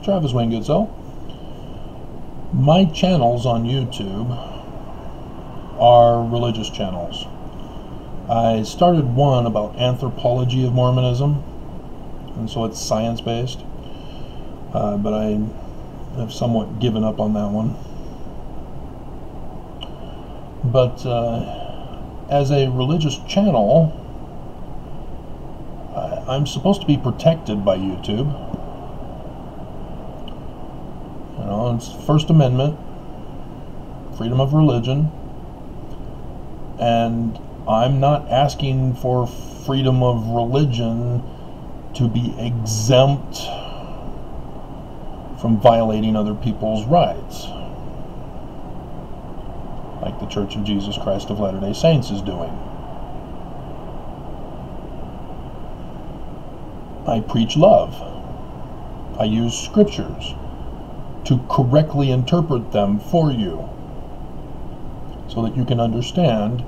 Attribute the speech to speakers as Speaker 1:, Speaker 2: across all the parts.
Speaker 1: Travis Wayne Goodsell. My channels on YouTube are religious channels. I started one about anthropology of Mormonism, and so it's science-based, but I have somewhat given up on that one. But as a religious channel, I'm supposed to be protected by YouTube. You know, it's First Amendment, freedom of religion, and I'm not asking for freedom of religion to be exempt from violating other people's rights, like the Church of Jesus Christ of Latter-day Saints is doing. I preach love. I use scriptures to correctly interpret them for you so that you can understand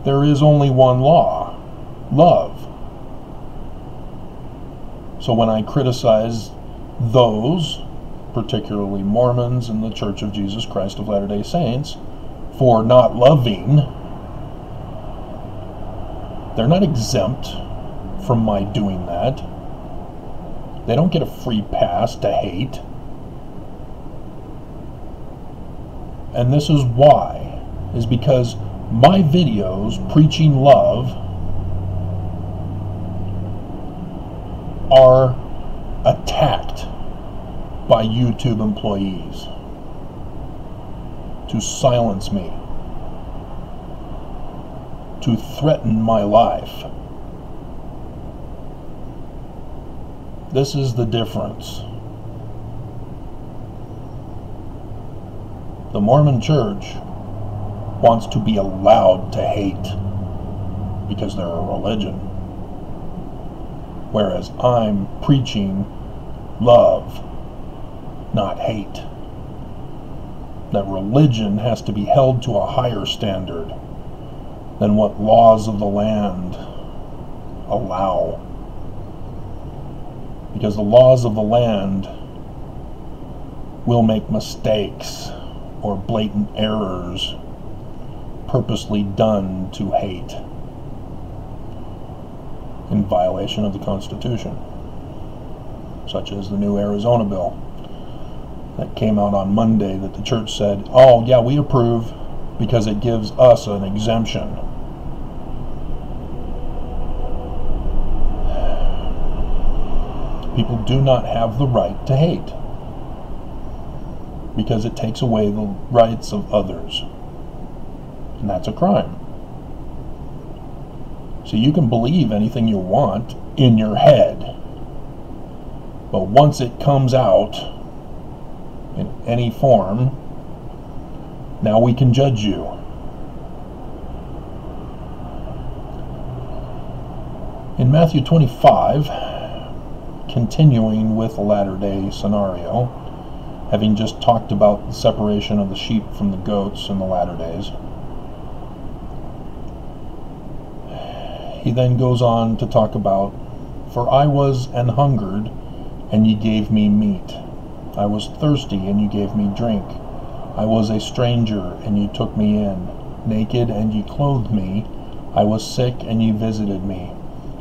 Speaker 1: there is only one law, love. So when I criticize those, particularly Mormons and the Church of Jesus Christ of Latter-day Saints, for not loving, they're not exempt from my doing that. They don't get a free pass to hate. And this is why, is because my videos preaching love are attacked by YouTube employees to silence me, to threaten my life. This is the difference. The Mormon Church wants to be allowed to hate because they're a religion, whereas I'm preaching love, not hate. That religion has to be held to a higher standard than what laws of the land allow. Because the laws of the land will make mistakes or blatant errors purposely done to hate in violation of the Constitution, such as the new Arizona bill that came out on Monday that the church said, oh yeah, we approve because it gives us an exemption. People do not have the right to hate because it takes away the rights of others, and that's a crime. So you can believe anything you want in your head, but once it comes out in any form, now we can judge you. In Matthew 25, continuing with the latter-day scenario, having just talked about the separation of the sheep from the goats in the latter days, he then goes on to talk about, for I was an hungered, and ye gave me meat. I was thirsty, and ye gave me drink. I was a stranger, and ye took me in. Naked, and ye clothed me. I was sick, and ye visited me.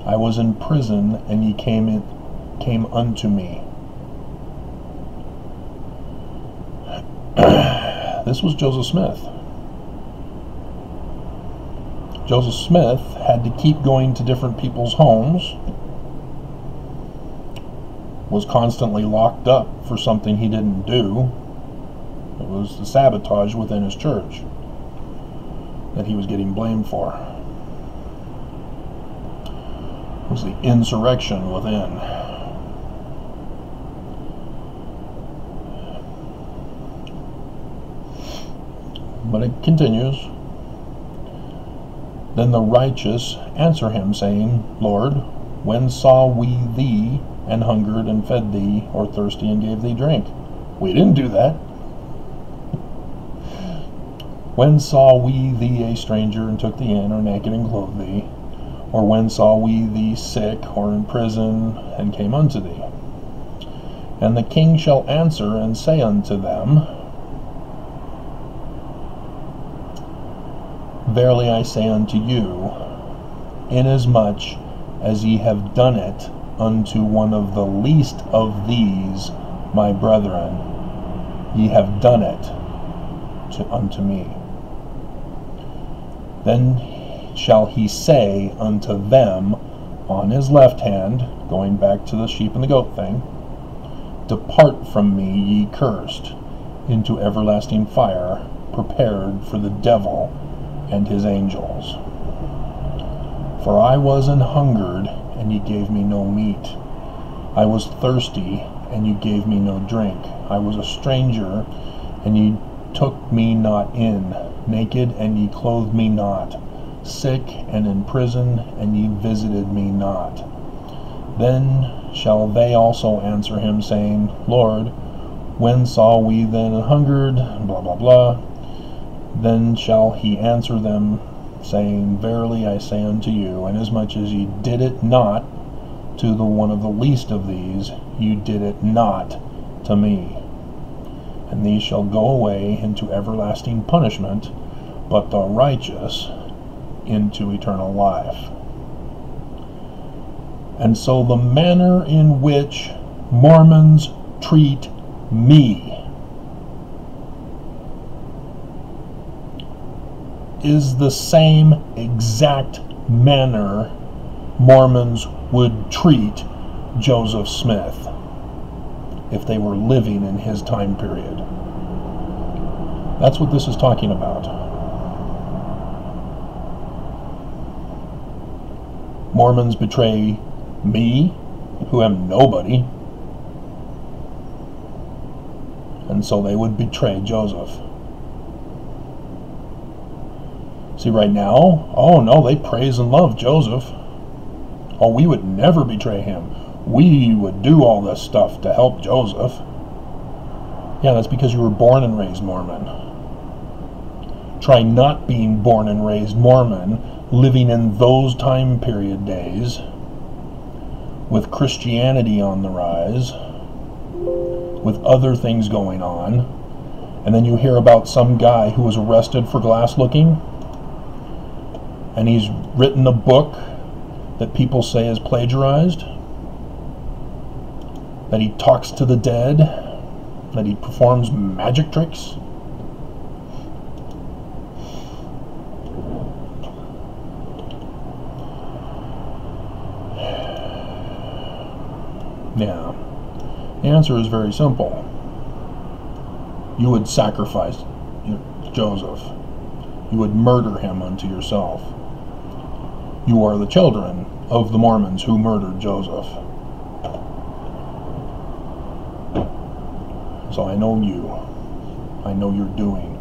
Speaker 1: I was in prison, and ye came unto me. This was Joseph Smith. Joseph Smith had to keep going to different people's homes, was constantly locked up for something he didn't do. It was the sabotage within his church that he was getting blamed for. It was the insurrection within. But it continues. Then the righteous answer him, saying, Lord, when saw we thee and hungered and fed thee, or thirsty and gave thee drink? We didn't do that. When saw we thee a stranger and took thee in, or naked and clothed thee? Or when saw we thee sick or in prison and came unto thee? And the king shall answer and say unto them, Verily I say unto you, inasmuch as ye have done it unto one of the least of these my brethren, ye have done it unto me. Then shall he say unto them on his left hand, going back to the sheep and the goat thing, Depart from me, ye cursed, into everlasting fire, prepared for the devil and his angels. For I was an hungered, and ye gave me no meat. I was thirsty, and ye gave me no drink. I was a stranger, and ye took me not in. Naked, and ye clothed me not. Sick, and in prison, and ye visited me not. Then shall they also answer him, saying, Lord, when saw we then an hungered, blah, blah, blah. Then shall he answer them, saying, Verily I say unto you, inasmuch as ye did it not to the one of the least of these, you did it not to me. And these shall go away into everlasting punishment, but the righteous into eternal life. And so the manner in which Mormons treat me is the same exact manner Mormons would treat Joseph Smith if they were living in his time period. That's what this is talking about. Mormons betray me, who am nobody, and so they would betray Joseph. See, right now, oh no, they praise and love Joseph. Oh, we would never betray him. We would do all this stuff to help Joseph. Yeah, that's because you were born and raised Mormon. Try not being born and raised Mormon, living in those time period days, with Christianity on the rise, with other things going on, and then you hear about some guy who was arrested for glass looking, and he's written a book that people say is plagiarized, that he talks to the dead, that he performs magic tricks. Yeah, the answer is very simple. You would sacrifice Joseph. You would murder him unto yourself. You are the children of the Mormons who murdered Joseph. So I know you. I know you're doing.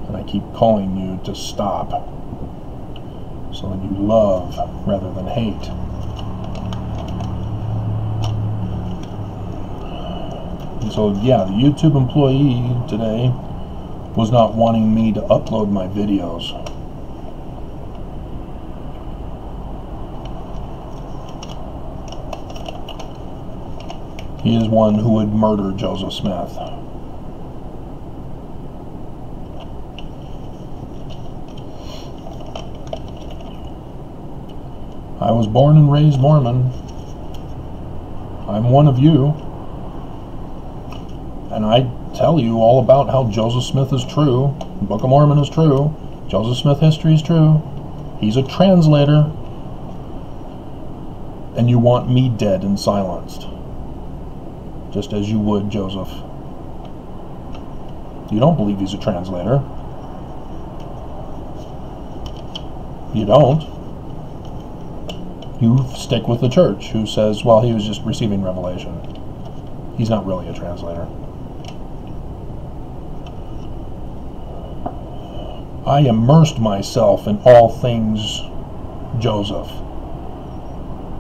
Speaker 1: And I keep calling you to stop, so that you love rather than hate. And so yeah, the YouTube employee today was not wanting me to upload my videos. He is one who would murder Joseph Smith. I was born and raised Mormon. I'm one of you. And I tell you all about how Joseph Smith is true. The Book of Mormon is true. Joseph Smith history is true. He's a translator. And you want me dead and silenced, just as you would Joseph. You don't believe he's a translator. You don't. You stick with the church, who says, well, he was just receiving revelation. He's not really a translator. I immersed myself in all things Joseph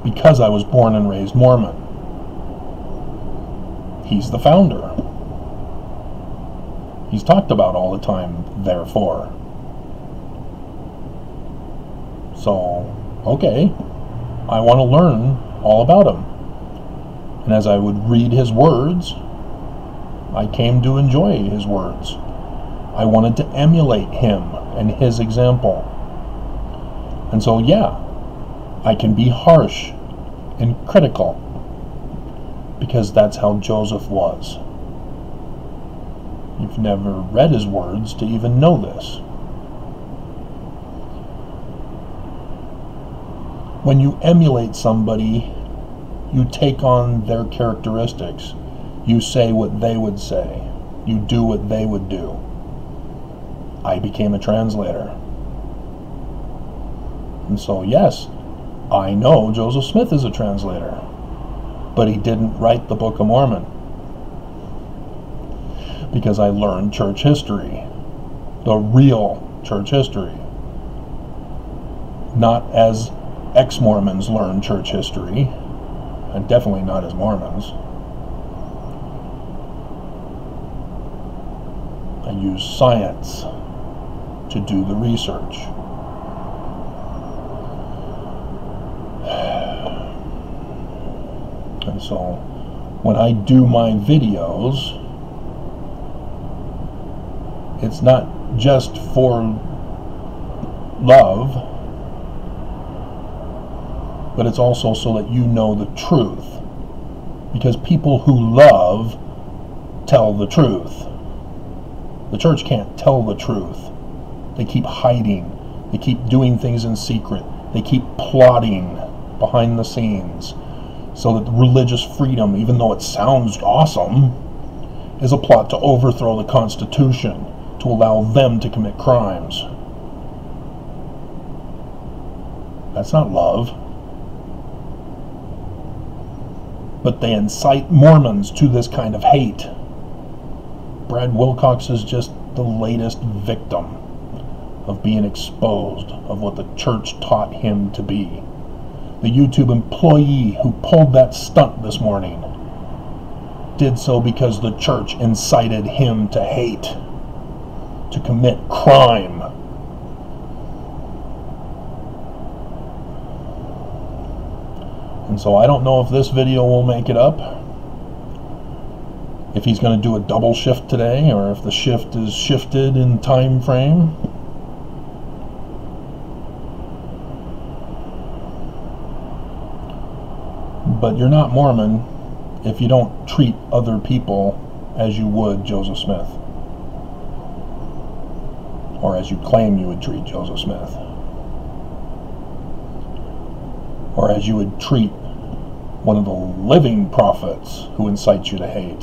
Speaker 1: because I was born and raised Mormon. He's the founder. He's talked about all the time, therefore. So, okay, I want to learn all about him. And as I would read his words, I came to enjoy his words. I wanted to emulate him and his example. And so, yeah, I can be harsh and critical because that's how Joseph was. You've never read his words to even know this. When you emulate somebody, you take on their characteristics. You say what they would say. You do what they would do. I became a translator. And so, yes, I know Joseph Smith is a translator, but he didn't write the Book of Mormon, because I learned church history, the real church history, not as ex-Mormons learn church history, and definitely not as Mormons. I use science to do the research. And so when I do my videos, it's not just for love, but it's also so that you know the truth. Because people who love tell the truth. The church can't tell the truth. They keep hiding. They keep doing things in secret. They keep plotting behind the scenes so that religious freedom, even though it sounds awesome, is a plot to overthrow the Constitution, to allow them to commit crimes. That's not love. But they incite Mormons to this kind of hate. Brad Wilcox is just the latest victim of being exposed of what the church taught him to be. The YouTube employee who pulled that stunt this morning did so because the church incited him to hate, to commit crime. And so I don't know if this video will make it up, if he's going to do a double shift today, or if the shift is shifted in time frame. But you're not Mormon if you don't treat other people as you would Joseph Smith, or as you claim you would treat Joseph Smith, or as you would treat one of the living prophets who incites you to hate.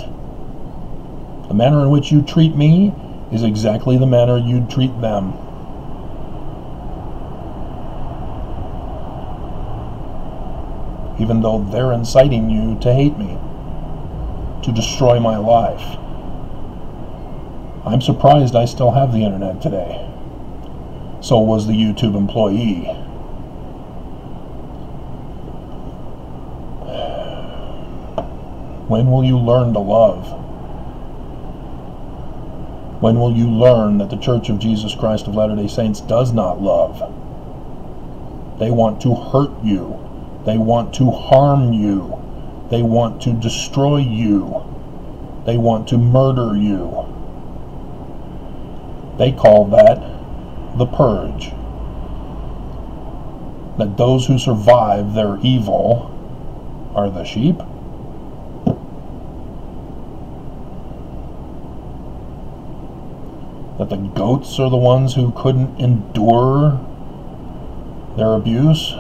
Speaker 1: The manner in which you treat me is exactly the manner you'd treat them. Even though they're inciting you to hate me, to destroy my life. I'm surprised I still have the internet today. So was the YouTube employee. When will you learn to love? When will you learn that the Church of Jesus Christ of Latter-day Saints does not love? They want to hurt you. They want to harm you. They want to destroy you. They want to murder you. They call that the purge. That those who survive their evil are the sheep. That the goats are the ones who couldn't endure their abuse.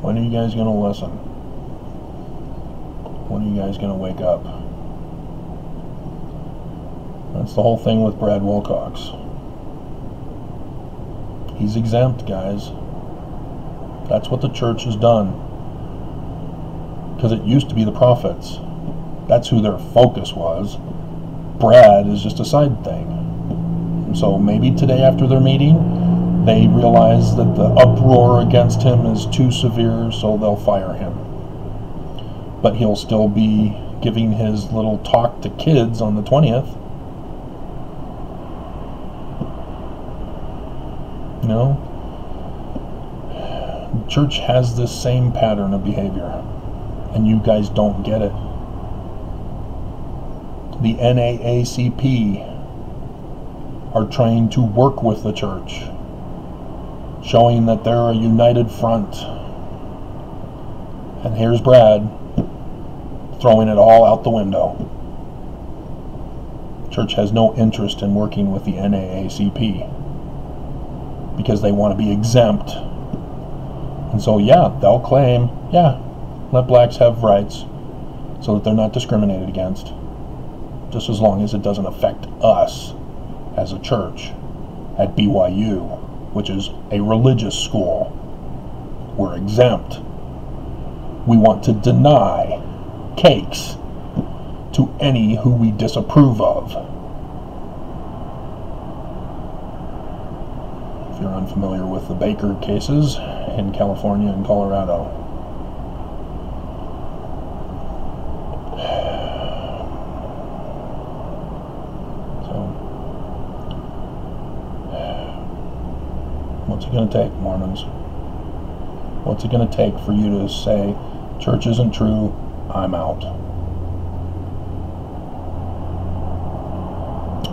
Speaker 1: When are you guys going to listen? When are you guys going to wake up? That's the whole thing with Brad Wilcox. He's exempt, guys. That's what the church has done. Because it used to be the prophets. That's who their focus was. Brad is just a side thing. And so maybe today after their meeting, they realize that the uproar against him is too severe, so they'll fire him. But he'll still be giving his little talk to kids on the 20th. You know? church has this same pattern of behavior, and you guys don't get it. The NAACP are trying to work with the church, showing that they're a united front. And here's Brad throwing it all out the window. Church has no interest in working with the NAACP because they want to be exempt. And so, yeah, they'll claim, yeah, let blacks have rights so that they're not discriminated against, just as long as it doesn't affect us as a church at BYU, which is a religious school. We're exempt. We want to deny cakes to any who we disapprove of. If you're unfamiliar with the Baker cases in California and Colorado. So, what's it going to take, Mormons? What's it going to take for you to say, church isn't true, I'm out?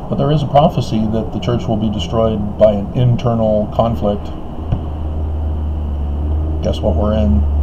Speaker 1: But there is a prophecy that the church will be destroyed by an internal conflict. Guess what we're in?